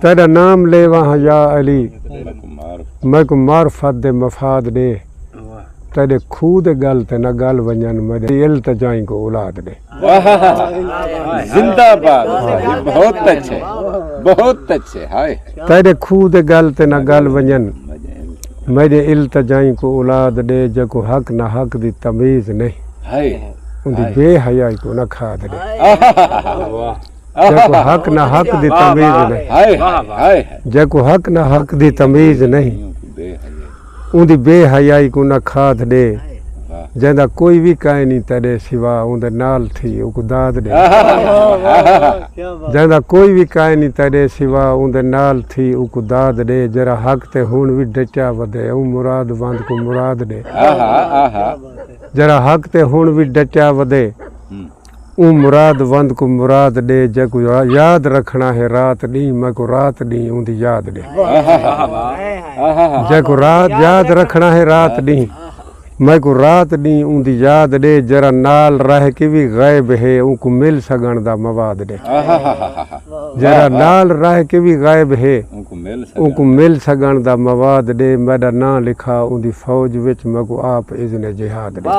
तेरा नाम लेवा या अली मैं को मार्फत दे मफाद दे तेरे खूद गल ते न गल वंजन मेरे इल्तिजाई को औलाद दे। जिंदाबाद, बहुत अच्छे हाय। तेरे खूद गल ते न गल वंजन मेरे इल्तिजाई को औलाद दे जको हक न हक दी तमीज नहीं हाय उनकी बेहयाई को न खाद दे। जको हक न हक दी तमीज नहीं हाय हाय जको हक न हक दी तमीज नहीं उनकी बेहयाई को न खाद दे। जंदा कोई भी काए नहीं तेरे सिवा उनदे नाल थी उको दाद दे। जंदा कोई भी काए नहीं तेरे सिवा उनदे नाल थी उको दाद दे। जरा हक ते हुण भी डचा वदे ऊ मुराद बंद को मुराद दे। जरा हक ते हुण भी डचा वदे ऊ मुराद वंद को मुराद दे। जको याद रखना है रात दी मैं को रात दी उनदी याद दे। जको रात याद रखना है रात दी मैं को रात दी उनदी याद दे। जरा नाल रह के भी गायब है उनको मिल सगन दा मवाद दे। जरा नाल रह के भी गायब है उनको मिल सगन दा मवाद दे। मेरा ना लिखा उनदी फौज विच मैं को आप इज़्न जिहाद दे।